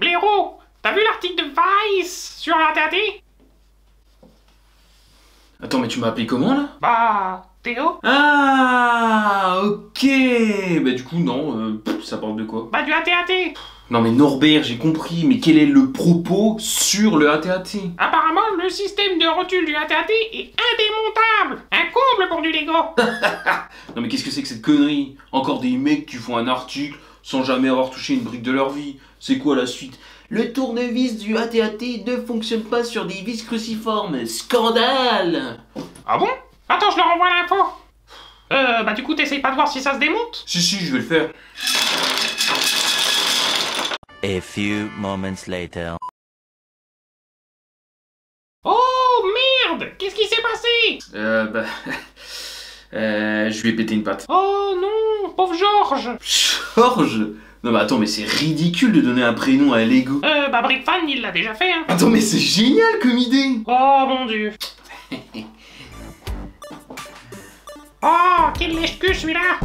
Blaireau, t'as vu l'article de Vice sur la TAT? Attends, mais tu m'as appelé comment là? Bah, Théo? Ah, ok. Bah du coup, non, ça parle de quoi? Bah, du ATAT. Non mais Norbert, j'ai compris, mais quel est le propos sur le ATAT? Apparemment, le système de rotule du ATAT est indémontable. Un comble pour du Lego. Non mais qu'est-ce que c'est que cette connerie? Encore des mecs qui font un article sans jamais avoir touché une brique de leur vie. C'est quoi la suite? Le tournevis du ATAT ne fonctionne pas sur des vis cruciformes. Scandale! Ah bon? Attends, je leur envoie l'info. Bah du coup, t'essayes pas de voir si ça se démonte? Si, je vais le faire. A few moments later. Oh merde! Qu'est-ce qui s'est passé? Je lui ai pété une patte. Oh non, pauvre Georges. Georges? Non mais attends, mais c'est ridicule de donner un prénom à un Lego. Bah Brickfan, il l'a déjà fait, hein. Attends, mais c'est génial comme idée. Oh mon dieu. Oh, quel lèche-cul celui-là.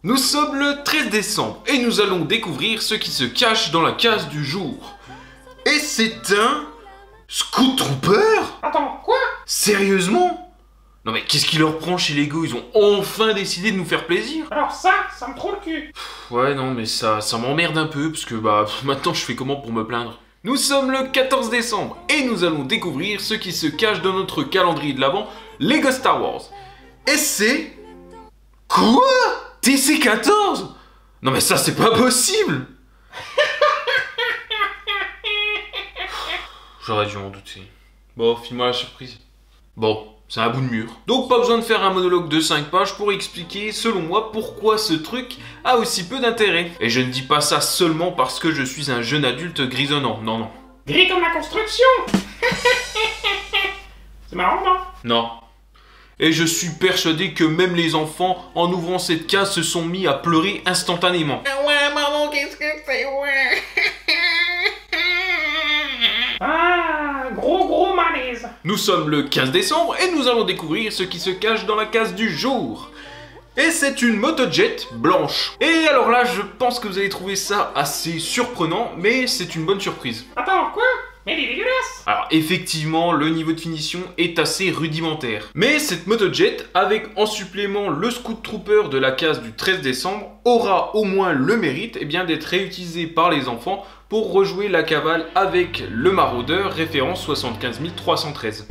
Nous sommes le 13 décembre et nous allons découvrir ce qui se cache dans la case du jour. Et c'est un... Scout Trooper? Attends, quoi? Sérieusement? Non mais qu'est-ce qui leur prend chez Lego? Ils ont enfin décidé de nous faire plaisir. Alors ça me trouve le cul. Ouais non mais ça m'emmerde un peu parce que bah maintenant je fais comment pour me plaindre? Nous sommes le 14 décembre et nous allons découvrir ce qui se cache dans notre calendrier de l'Avent Lego Star Wars. Et c'est... Quoi? TC14? Non mais ça c'est pas possible. J'aurais dû m'en douter. Bon, file-moi la surprise. Bon, c'est un bout de mur. Donc pas besoin de faire un monologue de 5 pages pour expliquer, selon moi, pourquoi ce truc a aussi peu d'intérêt. Et je ne dis pas ça seulement parce que je suis un jeune adulte grisonnant, non. Gris comme la construction. C'est marrant, non? Non. Et je suis persuadé que même les enfants, en ouvrant cette case, se sont mis à pleurer instantanément. Ah ouais, maman, qu'est-ce que c'est, ouais. Ah, gros malaise. Nous sommes le 15 décembre et nous allons découvrir ce qui se cache dans la case du jour. Et c'est une motojet blanche. Et alors là, je pense que vous allez trouver ça assez surprenant, mais c'est une bonne surprise. Attends, quoi? Mais il est dégueulasse. Alors effectivement, le niveau de finition est assez rudimentaire. Mais cette motojet, avec en supplément le Scout Trooper de la case du 13 décembre, aura au moins le mérite d'être réutilisée par les enfants pour rejouer la cavale avec le maraudeur référence 75 313.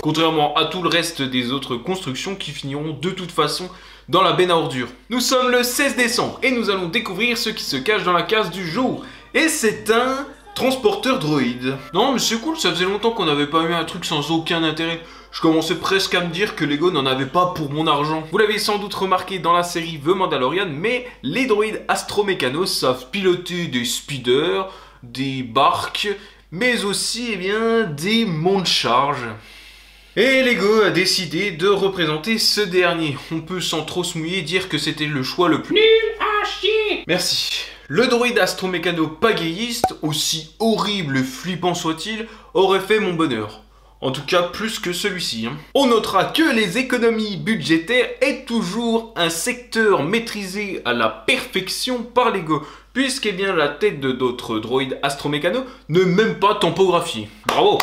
Contrairement à tout le reste des autres constructions qui finiront de toute façon dans la benne à ordures. Nous sommes le 16 décembre et nous allons découvrir ce qui se cache dans la case du jour. Et c'est un transporteur droïde. Non mais c'est cool, ça faisait longtemps qu'on n'avait pas eu un truc sans aucun intérêt. Je commençais presque à me dire que Lego n'en avait pas pour mon argent. Vous l'avez sans doute remarqué dans la série The Mandalorian, mais les droïdes astromécanos savent piloter des speeders, des barques, mais aussi des monts de charge. Et Lego a décidé de représenter ce dernier. On peut sans trop se mouiller dire que c'était le choix le plus... Nul à chier. Merci. Le droïde astromécano pagayiste, aussi horrible et flippant soit-il, aurait fait mon bonheur. En tout cas, plus que celui-ci. On notera que les économies budgétaires est toujours un secteur maîtrisé à la perfection par Lego, puisque la tête de d'autres droïdes astromécanos ne même pas tampographiée. Bravo!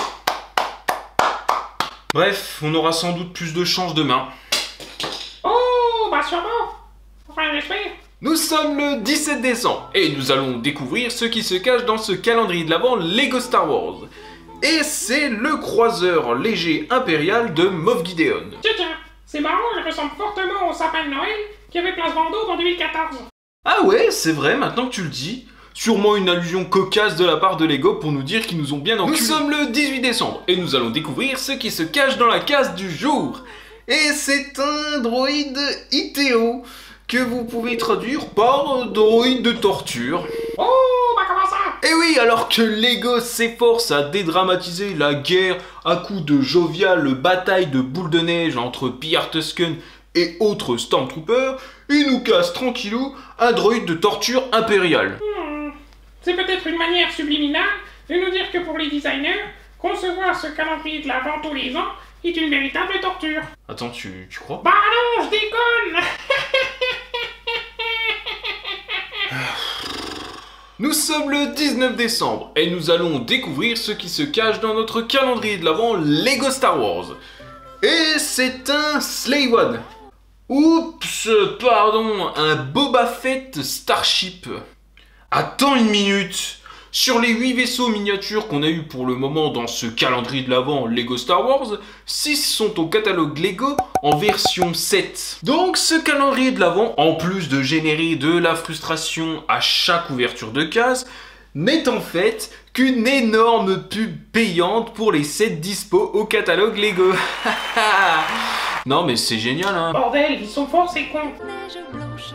Bref, on aura sans doute plus de chance demain. Oh, bah sûrement. Enfin, j'espère. Nous sommes le 17 décembre et nous allons découvrir ce qui se cache dans ce calendrier de l'Avent Lego Star Wars. Et c'est le croiseur léger impérial de Moff Gideon. Tiens, c'est marrant, il ressemble fortement au sapin de Noël qui avait Place Vendôme en 2014. Ah ouais, c'est vrai, maintenant que tu le dis. Sûrement une allusion cocasse de la part de Lego pour nous dire qu'ils nous ont bien enculés. Nous sommes le 18 décembre et nous allons découvrir ce qui se cache dans la case du jour. Et c'est un droïde ITO que vous pouvez traduire par droïde de torture. Oh, bah comment ça? Et oui, alors que Lego s'efforce à dédramatiser la guerre à coups de joviales batailles de boules de neige entre pillards Tusken et autres Stormtroopers, il nous casse tranquillou un droïde de torture impérial. C'est peut-être une manière subliminale de nous dire que pour les designers, concevoir ce calendrier de l'Avent tous les ans est une véritable torture. Attends, tu crois? Bah non, je déconne. Nous sommes le 19 décembre et nous allons découvrir ce qui se cache dans notre calendrier de l'Avent Lego Star Wars. Et c'est un Slave One. Oups, pardon, un Boba Fett Starship. Attends une minute. Sur les 8 vaisseaux miniatures qu'on a eu pour le moment dans ce calendrier de l'Avent Lego Star Wars, 6 sont au catalogue Lego en version 7. Donc ce calendrier de l'Avent, en plus de générer de la frustration à chaque ouverture de case, n'est en fait qu'une énorme pub payante pour les 7 dispo au catalogue Lego. Non mais c'est génial hein. Bordel, ils sont forts ces cons. Neige blanche